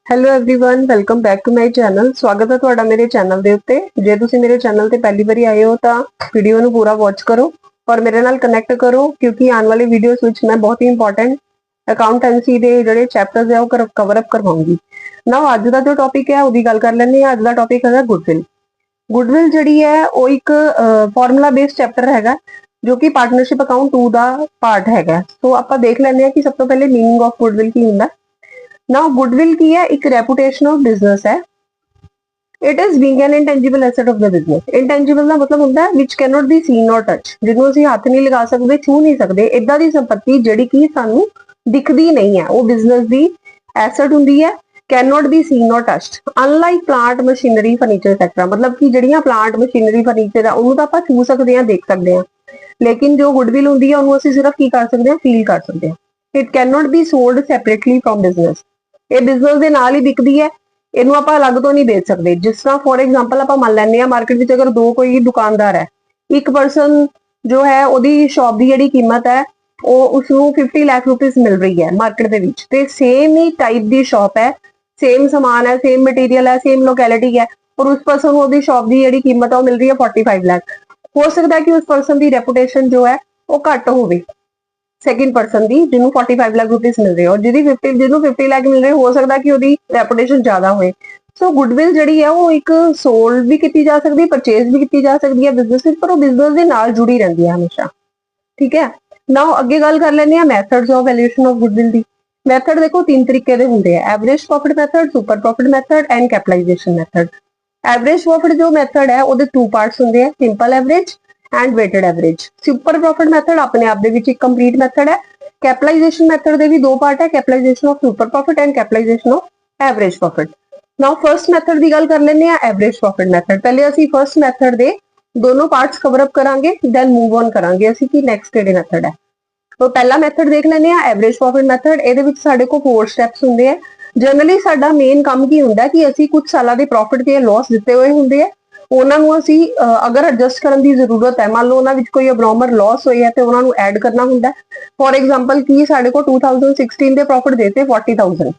Hello everyone welcome back to my channel. ਸਵਾਗਤ ਹੈ ਤੁਹਾਡਾ ਮੇਰੇ ਚੈਨਲ ਦੇ ਉੱਤੇ। ਜੇ ਤੁਸੀਂ ਮੇਰੇ ਚੈਨਲ ਤੇ ਪਹਿਲੀ ਵਾਰੀ ਆਏ ਹੋ ਤਾਂ ਵੀਡੀਓ ਨੂੰ ਪੂਰਾ ਵਾਚ ਕਰੋ ਔਰ ਮੇਰੇ ਨਾਲ ਕਨੈਕਟ ਕਰੋ ਕਿਉਂਕਿ ਆਉਣ ਵਾਲੀ ਵੀਡੀਓਜ਼ ਵਿੱਚ ਮੈਂ ਬਹੁਤ ਹੀ ਇੰਪੋਰਟੈਂਟ ਅਕਾਊਂਟੈਂਸੀ ਦੇ ਜਿਹੜੇ ਚੈਪਟਰਸ ਹੈ ਉਹ ਕਵਰ ਅਪ ਕਰਵਾਉਂਗੀ। ਨਾ ਅੱਜ ਦਾ ਜੋ ਟੌਪਿਕ ਹੈ ਉਹਦੀ ਗੱਲ ਕਰ ਲੈਂਦੇ ਹਾਂ। ਅੱਜ ਦਾ ਟੌਪਿਕ ਹੈਗਾ ਗੁੱਡਵਿਲ। ਗੁੱਡਵਿਲ ਜਿਹੜੀ ਹੈ ਉਹ ਇੱਕ ਫਾਰਮੂਲਾ ਬੇਸਡ ਚੈਪਟਰ ਹੈਗਾ ਜੋ ਕਿ ਪਾਰਟਨਰਸ਼ਿਪ ਅਕਾਊਂਟ 2 ਦਾ ਪਾਰਟ ਹੈਗਾ। ਸੋ ਆਪਾਂ ਦੇਖ ਲੈਂਦੇ ਹਾਂ ਕਿ ਸਭ ਤੋਂ ਪਹਿਲੇ ਮੀਨਿੰਗ ਆਫ ਗੁੱਡਵਿਲ ਕੀ ਹੁੰਦਾ। ਨਾउ गुडविल की है एक रेपुटेशन ऑफ बिजनेस है। It is being an intangible asset of the business. Intangible ਦਾ ਮਤਲਬ ਹੁੰਦਾ ਹੈ which cannot be seen or touch, ਜਿਹਨੂੰ ਅਸੀਂ ਹੱਥ ਨਹੀਂ ਲਗਾ ਸਕਦੇ, ਛੂ ਨਹੀਂ ਸਕਦੇ। ਇਦਾਂ ਦੀ ਸੰਪਤੀ ਜਿਹੜੀ ਕਿ ਸਾਨੂੰ ਦਿਖਦੀ ਨਹੀਂ ਹੈ ਉਹ ਬਿਜ਼ਨਸ ਦੀ ਐਸੈਟ ਹੁੰਦੀ ਹੈ। cannot be seen or touched unlike plant machinery furniture etc, ਮਤਲਬ ਕਿ ਜਿਹੜੀਆਂ ਪਲਾਂਟ ਮਸ਼ੀਨਰੀ ਫਰਨੀਚਰ ਆ ਉਹਨੂੰ ਤਾਂ ਆਪਾਂ ਛੂ ਸਕਦੇ ਹਾਂ, ਦੇਖ ਸਕਦੇ ਹਾਂ, ਲੇਕਿਨ ਜੋ ਗੁੱਡਵਿਲ ਹੁੰਦੀ ਹੈ ਉਹਨੂੰ ਅਸੀਂ ਸਿਰਫ ਕੀ ਕਰ ਸਕਦੇ ਹਾਂ, ਫੀਲ ਕਰ ਸਕਦੇ ਹਾਂ। It cannot be sold separately from business। ਇਹ ਬਿਜ਼ਨਸ ਦੇ ਨਾਲ ਹੀ ਵਿਕਦੀ ਹੈ, ਇਹਨੂੰ ਆਪਾਂ ਅਲੱਗ ਤੋਂ ਨਹੀਂ ਵੇਚ ਸਕਦੇ। ਜਿਸ ਤਰ੍ਹਾਂ ਫੋਰ ਐਗਜ਼ਾਮਪਲ ਆਪਾਂ ਮੰਨ ਲੈਂਦੇ ਆ ਮਾਰਕੀਟ ਵਿੱਚ ਅਗਰ ਦੋ ਕੋਈ ਦੁਕਾਨਦਾਰ ਹੈ, ਇੱਕ ਪਰਸਨ ਜੋ ਹੈ ਉਹਦੀ ਸ਼ਾਪ ਦੀ ਜਿਹੜੀ ਕੀਮਤ ਹੈ ਉਹ ਉਸਨੂੰ 50 ਲੱਖ ਰੁਪਏ ਮਿਲ ਰਹੀ ਹੈ ਮਾਰਕੀਟ ਦੇ ਵਿੱਚ, ਤੇ ਸੇਮ ਹੀ ਟਾਈਪ ਦੀ ਸ਼ਾਪ ਹੈ, ਸੇਮ ਸਮਾਨ ਹੈ, ਸੇਮ ਮਟੀਰੀਅਲ ਹੈ, ਸੇਮ ਲੋਕੈਲਿਟੀ ਹੈ, ਔਰ ਉਸ ਪਰਸਨ ਨੂੰ ਉਹਦੀ ਸ਼ਾਪ ਦੀ ਜਿਹੜੀ ਕੀਮਤ ਹੈ ਉਹ ਮਿਲ ਰਹੀ ਹੈ 45 ਲੱਖ। ਹੋ ਸਕਦਾ ਹੈ ਕਿ ਉਸ ਪਰਸਨ ਦੀ ਰੈਪੂਟੇਸ਼ਨ ਜੋ ਹੈ ਉਹ ਘੱਟ ਹੋਵੇ ਸੈਕਿੰਡ ਪਰਸਨ ਦੀ, ਜਿਹਨੂੰ 45 ਲੱਖ ਰੁਪਏ ਮਿਲ ਰਹੇ ਔਰ ਜਿਹਨੂੰ 50 ਲੱਖ ਮਿਲ ਰਹੇ, ਹੋ ਸਕਦਾ ਕਿ ਉਹਦੀ ਰੈਪੂਟੇਸ਼ਨ ਜ਼ਿਆਦਾ ਹੋਏ। ਸੋ ਗੁੱਡਵਿਲ ਜਿਹੜੀ ਹੈ ਉਹ ਇੱਕ ਸੋਲਡ ਵੀ ਕੀਤੀ ਜਾ ਸਕਦੀ ਹੈ, ਪਰਚੇਜ਼ ਵੀ ਕੀਤੀ ਜਾ ਸਕਦੀ ਹੈ ਬਿਜ਼ਨਸ ਵਿੱਚ, ਪਰ ਉਹ ਬਿਜ਼ਨਸ ਦੇ ਨਾਲ ਜੁੜੀ ਰਹਿੰਦੀ ਹੈ ਹਮੇਸ਼ਾ। ਠੀਕ ਹੈ। ਨਾਓ ਅੱਗੇ ਗੱਲ ਕਰ ਲੈਂਦੇ ਆ methods of valuation of goodwill ਦੀ। ਮੈਥਡ ਦੇਖੋ ਤਿੰਨ ਤਰੀਕੇ ਦੇ ਹੁੰਦੇ ਆ, average profit method, super profit method and capitalization method. Average profit ਜੋ ਮੈਥਡ ਹੈ ਉਹਦੇ ਟੂ ਪਾਰਟਸ ਹੁੰਦੇ ਆ, simple average and weighted average। Super profit method ਆਪਣੇ ਆਪ ਦੇ ਵਿੱਚ ਇੱਕ ਕੰਪਲੀਟ ਮੈਥਡ ਹੈ। ਕੈਪੀਟਲਾਈਜੇਸ਼ਨ ਮੈਥਡ ਦੇ ਵੀ ਦੋ ਪਾਰਟ ਹੈ, capitalization of super profit and capitalization of average profit. Now first method ਦੀ ਗੱਲ ਕਰ ਲੈਂਦੇ ਆ, ਐਵਰੇਜ ਪ੍ਰੋਫਿਟ ਮੈਥਡ। ਪਹਿਲੇ ਅਸੀਂ ਫਰਸਟ ਮੈਥਡ ਦੇ ਦੋਨੋਂ ਪਾਰਟਸ ਕਵਰ ਅਪ ਕਰਾਂਗੇ, ਦੈਨ ਮੂਵ ਔਨ ਕਰਾਂਗੇ ਅਸੀਂ ਕਿ ਨੈਕਸਟ ਕਿਹੜੇ ਮੈਥਡ ਹੈ। तो पहला मैथड देख लेने आ एवरेज प्रॉफिट मैथड। ਇਹਦੇ ਵਿੱਚ ਸਾਡੇ ਕੋਲ 4 ਸਟੈਪਸ ਹੁੰਦੇ ਆ। ਜਨਰਲੀ ਸਾਡਾ ਮੇਨ ਕੰਮ ਕੀ ਹੁੰਦਾ ਕਿ ਅਸੀਂ ਕੁਝ ਸਾਲਾਂ ਦੇ ਪ੍ਰੋਫਿਟ ਤੇ ਲਾਸ ਦਿੱਤੇ ਹੋਏ ਹੁੰਦੇ ਆ, ਉਹਨਾਂ ਨੂੰ ਅਸੀਂ ਅਗਰ ਐਡਜਸਟ ਕਰਨ ਦੀ ਜ਼ਰੂਰਤ ਹੈ, ਮੰਨ ਲਓ ਉਹਨਾਂ ਵਿੱਚ ਕੋਈ ਅਬਨੋਰਮਲ ਲਾਸ ਹੋਈ ਹੈ ਤੇ ਉਹਨਾਂ ਨੂੰ ਐਡ ਕਰਨਾ ਹੁੰਦਾ। ਫੋਰ ਐਗਜ਼ਾਮਪਲ ਕੀ ਸਾਡੇ ਕੋਲ 2016 ਦੇ ਪ੍ਰੋਫਿਟ ਦੇਤੇ 40000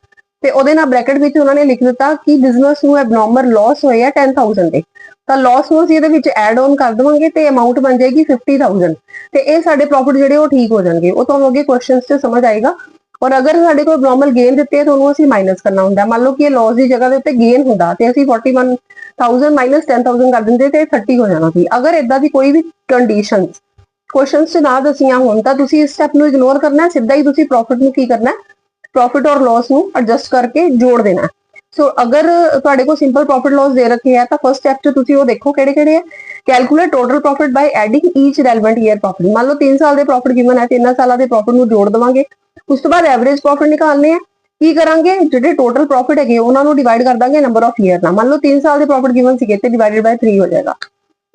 ਤੇ ਉਹਦੇ ਨਾਲ ਬ੍ਰੈਕਟ ਵਿੱਚ ਉਹਨਾਂ ਨੇ ਲਿਖ ਦਿੱਤਾ ਕਿ ਬਿਜ਼ਨਸ ਨੂੰ ਅਬਨੋਰਮਲ ਲਾਸ ਹੋਏ ਆ 10000 ਦੇ, ਤਾਂ ਲਾਸ ਨੂੰ ਅਸੀਂ ਇਹਦੇ ਵਿੱਚ ਐਡ ਆਨ ਕਰ ਦੇਵਾਂਗੇ ਤੇ ਅਮਾਉਂਟ ਬਣ ਜਾਏਗੀ 50000 ਤੇ ਇਹ ਸਾਡੇ ਪ੍ਰੋਫਿਟ ਜਿਹੜੇ ਉਹ ਠੀਕ ਹੋ ਜਾਣਗੇ। ਉਹ ਤੁਹਾਨੂੰ ਅੱਗੇ ਕੁਐਸਚਨਸ 'ਚ ਸਮਝ ਆਏਗਾ। ਔਰ ਅਗਰ ਸਾਡੇ ਕੋਲ ਅਬਨੋਰਮਲ ਗੇਨ ਦਿੱਤੇ ਤਾਂ ਉਹਨੂੰ ਅਸੀਂ ਮਾਈਨਸ ਕਰਨਾ ਹੁੰਦਾ। ਮੰਨ ਲਓ ਕਿ ਇਹ ਲਾਸ ਦੀ ਜਗ੍ਹਾ ਦੇ ਉੱਤੇ ਗੇਨ ਹੁੰਦਾ ਤੇ ਅਸੀਂ 41000 ਮਾਈਨਸ 10000 ਕਰ ਦਿੰਦੇ ਤੇ 30 ਹੋ ਜਾਣਾ ਸੀ। ਅਗਰ ਇਦਾਂ ਦੀ ਕੋਈ ਵੀ ਕੰਡੀਸ਼ਨਸ ਕੁਐਸਚਨਸ 'ਚ ਨਾ ਦਸੀਆਂ ਹੋਣ ਤਾਂ ਤੁਸੀਂ ਇਸ ਸਟੈਪ ਨੂੰ ਇਗਨੋਰ ਕਰਨਾ, ਸਿੱਧਾ ਹੀ ਤੁਸੀਂ ਪ੍ਰੋਫਿਟ ਨੂੰ ਕੀ ਕਰਨਾ, ਪ੍ਰੋਫਿਟ ਔਰ ਲਾਸ ਨੂੰ ਐਡਜਸਟ ਕਰਕੇ ਜੋੜ ਦੇਣਾ। ਸੋ ਅਗਰ ਤੁਹਾਡੇ ਕੋਲ ਸਿੰਪਲ ਪ੍ਰੋਫਿਟ ਲਾਸ ਦੇ ਰੱਖੇ ਆ ਤਾਂ ਫਸਟ ਸਟੈਪ 'ਚ ਤੁਸੀਂ ਉਹ ਦੇਖੋ ਕਿਹੜੇ ਕਿਹੜੇ ਆ। ਕੈਲਕੂਲੇਟ ਟੋਟਲ ਪ੍ਰੋਫਿਟ ਬਾਈ ਐਡਿੰਗ ਈਚ ਰੈਲੇਵੈਂਟ ਈਅਰ ਪ੍ਰੋਫਿਟ। ਮੰਨ ਲਓ 3 ਸਾਲ ਦੇ ਪ੍ਰੋਫਿਟ ਗਿਵਨ ਹੈ, 3 ਸਾਲਾਂ ਦੇ ਪ੍ਰੋਫਿਟ ਨੂੰ ਜੋੜ ਦਵਾਂਗੇ। ਉਸ ਤੋਂ ਬਾਅਦ ਐਵਰੇਜ ਪ੍ਰੋਫਿਟ ਨਿਕਾਲਨੇ ਆ। ਕੀ ਕਰਾਂਗੇ, ਜਿਹੜੇ ਟੋਟਲ ਪ੍ਰੋਫਿਟ ਹੈਗੇ ਉਹਨਾਂ ਨੂੰ ਡਿਵਾਈਡ ਕਰ ਦਾਂਗੇ ਨੰਬਰ ਆਫ ਈਅਰ ਨਾਲ। ਮੰਨ ਲਓ 3 ਸਾਲ ਦੇ ਪ੍ਰੋਫਿਟ ਗਿਵਨ ਸੀਗੇ ਤੇ ਡਿਵਾਈਡਡ ਬਾਈ 3 ਹੋ ਜਾਏਗਾ।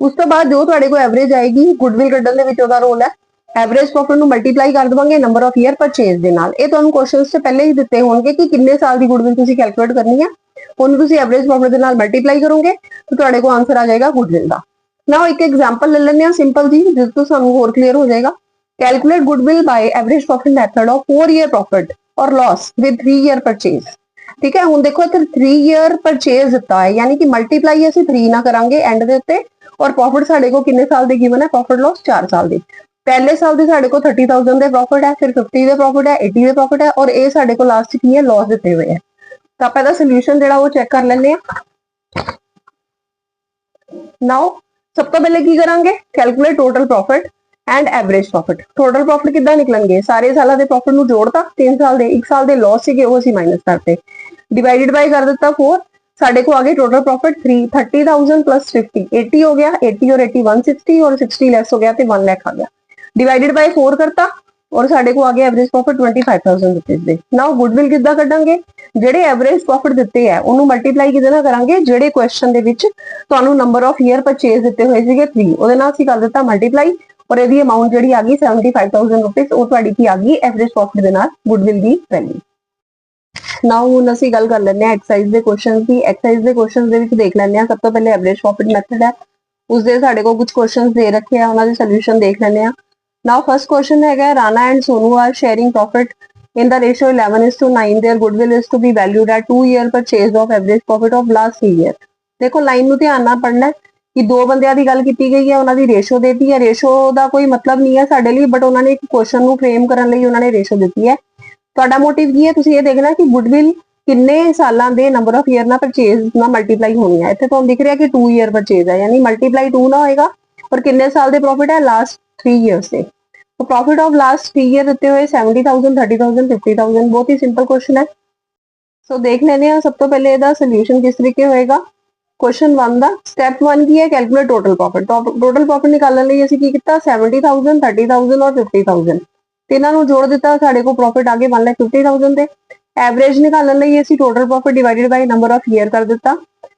ਉਸ ਤੋਂ ਬਾਅਦ ਜੋ ਤੁਹਾਡੇ ਕੋਲ ਐਵਰੇਜ ਆਏਗੀ ਗੁੱਡਵਿਲ ਕੱਢਣ ਦੇ ਵਿੱਚ ਉਹਦਾ ਰੋਲ ਹੈ, ਐਵਰੇਜ ਪ੍ਰੋਫਿਟ ਨੂੰ ਮਲਟੀਪਲਾਈ ਕਰ ਦਵਾਂਗੇ ਨੰਬਰ ਆਫ ਈਅਰ ਪਰਚੇਜ਼ ਦੇ ਨਾਲ। ਇਹ ਤੁਹਾਨੂੰ ਕੁਐਸਚਨਸ 'ਚ ਪਹਿਲੇ ਹੀ ਦਿੱਤੇ ਹੋਣਗੇ ਕਿ ਕਿੰਨੇ ਸਾਲ ਦੀ ਗੁੱਡਵਿਲ ਤੁਸੀਂ ਕੈਲਕੂਲੇਟ ਕਰਨੀ ਹੈ, ਉਹਨੂੰ ਤੁਸੀਂ ਐਵਰੇਜ ਪ੍ਰੋਫਿਟ ਦੇ ਨਾਲ ਮਲਟੀਪਲਾਈ ਕਰੋਗੇ ਤਾਂ ਤੁਹਾਡੇ ਕੋਲ ਆਨਸਰ ਆ ਜਾਏਗਾ ਗੁੱਡਵਿਲ ਦਾ। ਨਾਓ ਇੱਕ ਐਗਜ਼ਾਮਪਲ ਲੈ ਲੈਂਦੇ ਆ ਸਿੰਪਲ ਜੀ, ਜਿਸ ਤੋਂ ਸਾਨੂੰ ਹੋਰ ਕਲੀਅਰ ਹੋ ਜਾਏਗਾ। Calculate goodwill by average profit method of 4 year profit or loss with 3 year purchase. ਠੀਕ ਹੈ। ਹੁਣ ਦੇਖੋ ਇੱਥੇ 3 ਈਅਰ ਪਰਚੇਜ਼ ਦਿੱਤਾ ਹੈ, ਯਾਨੀ ਕਿ ਮਲਟੀਪਲਾਈ ਅਸੀਂ 3 ਨਾਲ ਕਰਾਂਗੇ ਐਂਡ ਦੇ ਉੱਤੇ, ਔਰ ਪ੍ਰੋਫਿਟ ਸਾਡੇ ਕੋਲ ਕਿੰਨੇ ਸਾਲ ਦੇ ਗਿਵਨ ਹੈ, ਪ੍ਰੋਫਿਟ ਲਾਸ 4 ਸਾਲ ਦੇ। ਪਹਿਲੇ ਸਾਲ ਦੇ ਸਾਡੇ ਕੋਲ 30000 ਦੇ ਪ੍ਰੋਫਿਟ ਹੈ, ਫਿਰ 50 ਦੇ ਪ੍ਰੋਫਿਟ ਹੈ, 80 ਦੇ ਪ੍ਰੋਫਿਟ ਹੈ, ਔਰ ਇਹ ਸਾਡੇ ਕੋਲ ਲਾਸਟ ਕੀ ਹੈ, ਲਾਸ ਦਿੱਤੇ ਹੋਏ ਹੈ। ਤਾਂ ਆਪਾਂ ਇਹਦਾ ਸੋਲੂਸ਼ਨ ਜਿਹੜਾ ਉਹ ਚੈੱਕ ਕਰ ਲੈਂਦੇ ਆ। ਨਾਓ ਸਭ ਤੋਂ ਪਹਿਲੇ ਕੀ ਕਰਾਂਗੇ, calculate total profit and average profit. Total profit ਕਿੱਦਾਂ ਨਿਕਲਣਗੇ, ਸਾਰੇ ਸਾਲਾਂ ਦੇ ਪ੍ਰੋਫਿਟ ਨੂੰ ਜੋੜਤਾ, 3 ਸਾਲ ਦੇ 1 ਸਾਲ ਦੇ ਲਾਸ ਸੀਗੇ ਉਹ ਅਸੀਂ ਮਾਈਨਸ ਕਰਤੇ, ਡਿਵਾਈਡਡ ਬਾਈ ਕਰ ਦਿੱਤਾ 4। ਸਾਡੇ को आगे टोटल प्रॉफिट 30,000 प्लस 50 80 हो गया, 80 और 80 160 और 60 लेस हो गया तो 1 लाख आ गया, डिवाइडेड बाय 4 करता और साडे को आगे एवरेज प्रॉफिट 25,000 रुपीस दे। नाउ गुडविल किद्दां कढांगे, ਜਿਹੜੇ एवरेज प्रॉफिट ਦਿੱਤੇ ਹੈ ਉਹਨੂੰ ਮਲਟੀਪਲਾਈ ਕਿਹਦੇ ਨਾਲ ਕਰਾਂਗੇ, ਜਿਹੜੇ ਕੁਐਸਚਨ ਦੇ ਵਿੱਚ ਤੁਹਾਨੂੰ ਨੰਬਰ ਆਫ ਈਅਰ ਪਰਚੇਜ਼ ਦਿੱਤੇ ਹੋਏ ਸੀਗੇ 3, ਉਹਦੇ ਨਾਲ ਅਸੀਂ ਕਰ ਦਿੱਤਾ ਮਲਟੀਪਲਾਈ ਔਰ ਇਹਦੀ ਅਮਾਉਂਟ ਜਿਹੜੀ ਆ ਗਈ 75,000 ਰੁਪੀਸ, ਉਹ ਤੁਹਾਡੀ ਕੀ ਆ ਗਈ ਐਵਰੇਜ ਪ੍ਰॉफिट ਦੇ ਨਾਲ ਗੁਡਵਿਲ ਦੀ ਵੈਲਿਊ। ਨਾਓ ਹੁਣ ਅਸੀਂ ਗੱਲ ਕਰ ਲੈਂਦੇ ਆ ਐਕਸਰਸਾਈਜ਼ ਦੇ ਕੁਐਸਚਨਸ ਦੀ। ਐਕਸਰਸਾਈਜ਼ ਦੇ ਕੁਐਸਚਨਸ ਦੇ ਵਿੱਚ ਦੇਖ ਲੈਂਦੇ ਆ, ਸਭ ਤੋਂ ਪਹਿਲੇ ਐਵਰੇਜ ਪ੍ਰੋਫਿਟ ਮੈਥਡ ਹੈ, ਉਸਦੇ ਸਾਡੇ ਕੋਲ ਕੁਝ ਕੁਐਸਚਨਸ ਦੇ ਰੱਖੇ ਆ, ਉਹਨਾਂ ਦੇ ਸੋਲੂਸ਼ਨ ਦੇਖ ਲੈਂਦੇ ਆ। ਨਾਓ ਫਰਸਟ ਕੁਐਸਚਨ ਹੈਗਾ Rana and Sonu are sharing profit in the ratio 11:9 their goodwill is to be valued at 2-year purchase of average profit of last 3 year। ਦੇਖੋ ਲਾਈਨ ਨੂੰ ਧਿਆਨ ਨਾਲ ਪੜਨਾ ਹੈ ਕਿ ਦੋ ਬੰਦਿਆਂ ਦੀ ਗੱਲ ਕੀਤੀ ਗਈ ਹੈ, ਉਹਨਾਂ ਦੀ ਰੇਸ਼ੋ ਦੇਤੀ ਹੈ। ਰੇਸ਼ੋ ਦਾ ਕੋਈ ਮਤਲਬ ਨਹੀਂ ਹੈ ਸਾਡੇ ਲਈ, ਬਟ ਉਹਨਾਂ ਨੇ ਇੱਕ ਕੁਐਸਚਨ ਨੂੰ ਫਰੇਮ ਕਰਨ ਲਈ ਉਹਨਾਂ ਨੇ ਰੇਸ਼ੋ ਦਿੱਤੀ ਹੈ। ਤੁਹਾਡਾ ਮੋਟਿਵ ਕੀ ਹੈ, ਤੁਸੀਂ ਇਹ ਦੇਖਣਾ ਕਿ ਗੁੱਡਵਿਲ ਕਿੰਨੇ ਸਾਲਾਂ ਦੇ ਨੰਬਰ ਆਫ ਈਅਰ ਨਾਲ ਪਰਚੇਜ਼ ਨਾਲ ਮਲਟੀਪਲਾਈ ਹੋਣੀ ਹੈ। ਇੱਥੇ ਤੁਹਾਨੂੰ ਦਿਖ ਰਿਹਾ ਕਿ 2 ਈਅਰ ਪਰਚੇਜ਼ ਹੈ, ਯਾਨੀ ਮਲਟੀਪਲਾਈ 2 ਨਾ ਹੋਏਗਾ। और कितने साल ਦੇ प्रॉफिट है, लास्ट 3 ईयर से। तो प्रॉफिट ऑफ लास्ट 3 ईयर ਦਿੱਤੇ ਹੋਏ 70,000 30,000 50,000। ਬਹੁਤ ਹੀ ਸਿੰਪਲ क्वेश्चन है। सो देख लेने हैं सब तो पहले ਇਹਦਾ ਸੋਲੂਸ਼ਨ ਕਿਸ ਤਰੀਕੇ ਹੋਏਗਾ। क्वेश्चन 1 ਦਾ ਸਟੈਪ 1 ਕੀ ਹੈ, calculate total profit. Total profit ਨਿਕਾਲਣ ਲਈ ਅਸੀਂ ਕੀ ਕੀਤਾ, 70,000 30,000 और 50,000 ਤਿੰਨਾਂ ਨੂੰ ਜੋੜ ਦਿੱਤਾ, ਸਾਡੇ ਕੋਲ ਪ੍ਰੋਫਿਟ ਆ ਗਏ 1,50,000 ਦੇ। ਐਵਰੇਜ ਨਿਕਾਲਣ ਲਈ ਅਸੀਂ total profit divided by number of year ਕਰ ਦਿੱਤਾ,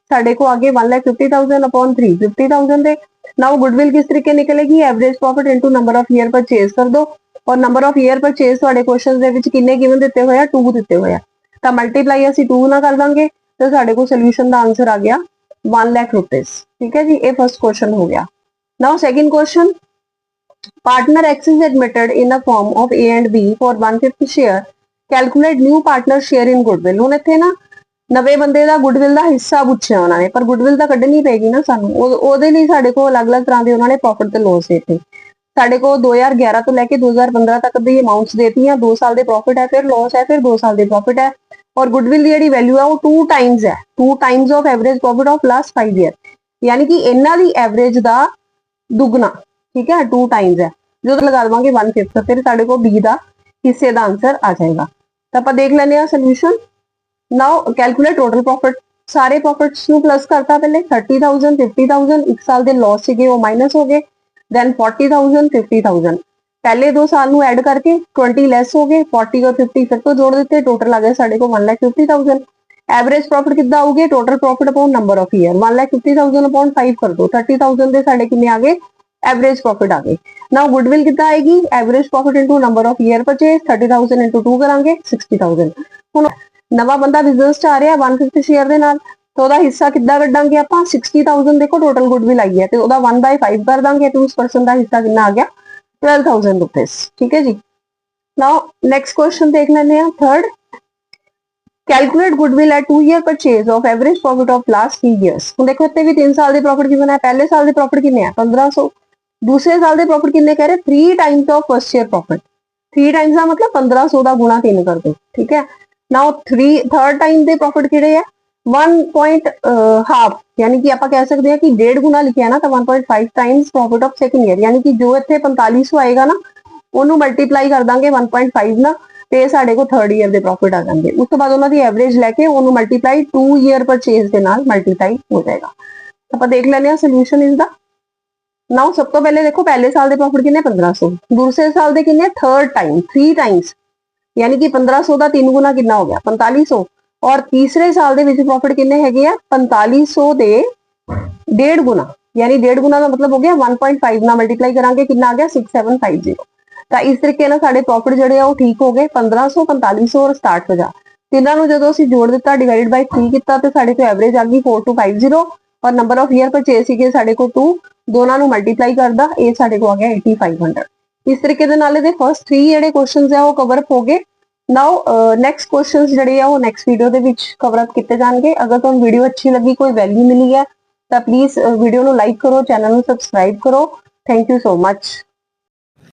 ਸਾਡੇ ਕੋਲ ਆ ਗਏ 1,50,000 अपॉन 3 50,000 ਦੇ। नाउ गुडविल किस तरीके निकलेगी, average profit into number of year purchase कर दो, और नंबर ऑफ ईयर परचेज ਤੁਹਾਡੇ क्वेश्चन ਦੇ ਵਿੱਚ ਕਿੰਨੇ ਗਿਵਨ ਦਿੱਤੇ ਹੋਏ ਆ, 2 ਦਿੱਤੇ ਹੋਏ ਆ, ਤਾਂ ਮਲਟੀਪਲਾਈ ਅਸੀਂ 2 ਨਾਲ ਕਰ ਦਾਂਗੇ ਤੇ ਸਾਡੇ ਕੋਲ ਸੋਲੂਸ਼ਨ ਦਾ ਆਨਸਰ ਆ ਗਿਆ 1 ਲੱਖ रुपीस। ठीक है जी, ये फर्स्ट क्वेश्चन हो गया। Now second question, partner X is admitted in the form of A and B for 1/5 share, calculate new partner share in goodwill। ਹੁਣ ਇੱਥੇ ਨਾ ਨਵੇਂ ਬੰਦੇ ਦਾ ਗੁੱਡਵਿਲ ਦਾ ਹਿੱਸਾ ਪੁੱਛਿਆ ਉਹਨਾਂ ਨੇ, ਪਰ ਗੁੱਡਵਿਲ ਤਾਂ ਕੱਢਣੀ ਪੈਗੀ ਨਾ ਸਾਨੂੰ, ਉਹਦੇ ਲਈ ਸਾਡੇ ਕੋਲ ਅਲੱਗ-ਅਲੱਗ ਤਰ੍ਹਾਂ ਦੇ ਉਹਨਾਂ ਨੇ ਪ੍ਰੋਫਿਟ ਤੇ ਲੋਸ ਦਿੱਤੇ। ਸਾਡੇ ਕੋਲ 2011 ਤੋਂ ਲੈ ਕੇ 2015 ਤੱਕ ਦੀ ਅਮਾਉਂਟਸ ਦੇਤੀਆਂ, 2 ਸਾਲ ਦੇ ਪ੍ਰੋਫਿਟ ਹੈ, ਫਿਰ ਲੋਸ ਹੈ, ਫਿਰ 2 ਸਾਲ ਦੇ ਪ੍ਰੋਫਿਟ ਹੈ, ਔਰ ਗੁੱਡਵਿਲ ਦੀ ਜਿਹੜੀ ਵੈਲਿਊ ਹੈ ਉਹ 2 ਟਾਈਮਸ ਹੈ, 2 Times of average profit of last 5 year, ਯਾਨੀ ਕਿ ਇਹਨਾਂ ਦੀ ਐਵਰੇਜ ਦਾ ਦੁੱਗਣਾ। ਠੀਕ ਹੈ, 2 ਟਾਈਮਸ ਹੈ। ਜਦੋਂ ਲਗਾ ਦਵਾਂਗੇ 1/5, ਫਿਰ ਸਾਡੇ ਕੋਲ B ਦਾ ਹਿੱਸੇ ਦਾ ਆਨਸਰ ਆ ਜਾਏਗਾ। ਤਾਂ ਆਪਾਂ ਦੇਖ ਲੈਂਦੇ ਹਾਂ ਸੋਲੂਸ਼ਨ। ਨਾਓ ਕੈਲਕੂਲੇਟ ਟੋਟਲ ਪ੍ਰੋਫਿਟ, ਸਾਰੇ ਪ੍ਰੋਫਿਟਸ ਨੂੰ ਪਲੱਸ ਕਰਤਾ ਪਹਿਲੇ 30,000 50,000, ਇੱਕ ਸਾਲ ਦੇ ਲਾਸ ਸੀਗੇ ਉਹ ਮਾਈਨਸ ਹੋ ਗਏ, ਦੈਨ 40,000 50,000, ਪਹਿਲੇ 2 ਸਾਲ ਨੂੰ ਐਡ ਕਰਕੇ 20 ਲੈਸ ਹੋ ਗਏ, 40 और 50 ਫਿਰ ਤੋਂ ਜੋੜ ਦਿੱਤੇ, ਟੋਟਲ ਆ ਗਿਆ ਸਾਡੇ ਕੋਲ 1,50,000। ਐਵਰੇਜ ਪ੍ਰੋਫਿਟ ਕਿੱਦਾਂ ਆਊਗੇ, total profit upon number of year, 1,50,000 upon 5 ਕਰ ਦੋ, 30,000 ਦੇ ਸਾਡੇ ਕਿੰਨੇ ਆ ਗਏ, ਐਵਰੇਜ ਪ੍ਰੋਫਿਟ ਆ ਗਏ। ਨਾਓ ਗੁੱਡਵਿਲ ਕਿੱਦਾਂ ਆਏਗੀ, average profit into number of year purchase, 30,000 into 2 ਕਰਾਂਗੇ 60,000। ਹੁਣ ਨਵਾਂ ਬੰਦਾ ਬਿਜ਼ਨਸ ਚ ਆ ਰਿਹਾ 1/5 ਸ਼ੇਅਰ ਦੇ ਨਾਲ, ਤਾਂ ਉਹਦਾ ਹਿੱਸਾ ਕਿੱਦਾਂ ਕੱਢਾਂਗੇ ਆਪਾਂ, 60,000 ਦੇਖੋ ਟੋਟਲ ਗੁੱਡਵਿਲ ਆਈ ਹੈ, ਤੇ ਉਹਦਾ 1/5 ਕਰ ਦਾਂਗੇ, ਤੇ ਉਸ ਪਰਸਨ ਦਾ ਹਿੱਸਾ ਕਿੰਨਾ ਆ ਗਿਆ 12,000 रुपीस। ठीक है जी। नाउ नेक्स्ट क्वेश्चन देख लेते हैं, third, calculate goodwill at 2 year purchase of average profit of last 3 years. ਹੁਣ ਦੇਖੋ ਇੱਥੇ ਵੀ 3 ਸਾਲ ਦੇ ਪ੍ਰੋਫਿਟ ਕਿੰਨਾ ਹੈ, ਪਹਿਲੇ ਸਾਲ ਦੇ ਪ੍ਰੋਫਿਟ ਕਿੰਨੇ ਆ 1500, ਦੂਸਰੇ ਸਾਲ ਦੇ ਪ੍ਰੋਫਿਟ ਕਿੰਨੇ ਕਹਿ ਰਹੇ 3 times of first year profit, 3 times ਦਾ मतलब 1500 ਦਾ ਗੁਣਾ 3 ਕਰ ਦੋ। ठीक है, नाउ थर्ड टाइम ਦੇ ਪ੍ਰੋਫਿਟ ਕਿਹੜੇ ਆ 1.5, यानी कि ਆਪਾਂ ਕਹਿ ਸਕਦੇ ਹਾਂ ਕਿ 1.5 ਗੁਣਾ ਲਿਖਿਆ ਨਾ, ਤਾਂ 1.5 Times profit of second year, यानी कि ਜੋ ਇੱਥੇ 4500 ਆਏਗਾ ਨਾ ਉਹਨੂੰ ਮਲਟੀਪਲਾਈ ਕਰ ਦਾਂਗੇ 1.5 ਨਾਲ, ਤੇ ਸਾਡੇ ਕੋਲ ਥਰਡ ਈਅਰ ਦੇ ਪ੍ਰੋਫਿਟ ਆ ਜਾਣਗੇ। ਉਸ ਤੋਂ ਬਾਅਦ ਉਹਨਾਂ ਦੀ ਐਵਰੇਜ ਲੈ ਕੇ ਉਹਨੂੰ ਮਲਟੀਪਲਾਈ 2 ਈਅਰ ਪਰਚੇਸ ਦੇ ਨਾਲ ਮਲਟੀਪਲਾਈ ਹੋ ਜਾਏਗਾ। ਆਪਾਂ ਦੇਖ ਲੈਂਦੇ ਹਾਂ ਸੋਲੂਸ਼ਨ ਇਸ ਦਾ। ਨਾਓ ਸਭ ਤੋਂ ਪਹਿਲੇ ਦੇਖੋ ਪਹਿਲੇ ਸਾਲ ਦੇ ਪ੍ਰੋਫਿਟ ਕਿੰਨੇ 1500, ਦੂਸਰੇ ਸਾਲ ਦੇ ਕਿੰਨੇ ਥਰਡ टाइम 3 टाइम्स, यानी कि 1500 ਦਾ 3 ਗੁਣਾ ਕਿੰਨਾ ਹੋ ਗਿਆ 4500, और तीसरे साल ਦੇ ਵਿੱਚ ਪ੍ਰੋਫਿਟ ਕਿੰਨੇ ਹੈਗੇ ਆ 4500 ਦੇ 1.5 ਗੁਣਾ, यानी 1.5 ਗੁਣਾ ਦਾ ਮਤਲਬ ਹੋ ਗਿਆ 1.5 ਨਾਲ ਮਲਟੀਪਲਾਈ ਕਰਾਂਗੇ ਕਿੰਨਾ ਆ ਗਿਆ 6750। ਤਾਂ ਇਸ ਤਰੀਕੇ ਨਾਲ ਸਾਡੇ ਪ੍ਰੋਫਿਟ ਜਿਹੜੇ ਆ ਉਹ ਠੀਕ ਹੋ ਗਏ 1500 4500 और 6750। ਤਿੰਨਾਂ ਨੂੰ ਜਦੋਂ ਅਸੀਂ ਜੋੜ ਦਿੱਤਾ ਡਿਵਾਈਡਡ ਬਾਈ 3 ਕੀਤਾ ਤੇ ਸਾਡੇ ਕੋਲ ਐਵਰੇਜ ਆ ਗਈ 4250, ਔਰ ਨੰਬਰ ਆਫ ਈਅਰ ਪਰਚੇਸ ਸੀਗੇ ਸਾਡੇ ਕੋਲ 2, ਦੋਨਾਂ ਨੂੰ ਮਲਟੀਪਲਾਈ ਕਰਦਾ ਇਹ ਸਾਡੇ ਕੋਲ ਆ ਗਿਆ 8500। ਇਸ ਤਰੀਕੇ ਦੇ ਨਾਲ ਇਹਦੇ ਫਰਸਟ 3 ਜਿਹੜੇ ਕੁਐਸਚਨਸ ਆ ਉਹ ਕਵਰ ਅਪ ਹੋ ਗਏ। ਨਾਓ ਨੈਕਸਟ ਕੁਐਸਚਨਸ ਜਿਹੜੇ ਆ ਉਹ ਨੈਕਸਟ ਵੀਡੀਓ ਦੇ ਵਿੱਚ ਕਵਰ ਅਪ ਕੀਤੇ ਜਾਣਗੇ। ਅਗਰ ਤੁਹਾਨੂੰ ਵੀਡੀਓ ਅੱਛੀ ਲੱਗੀ, ਕੋਈ ਵੈਲਿਊ ਮਿਲੀ ਹੈ ਤਾਂ ਪਲੀਜ਼ ਵੀਡੀਓ ਨੂੰ ਲਾਈਕ ਕਰੋ, ਚੈਨਲ ਨੂੰ ਸਬਸਕ੍ਰਾਈਬ ਕਰੋ। Thank you so much.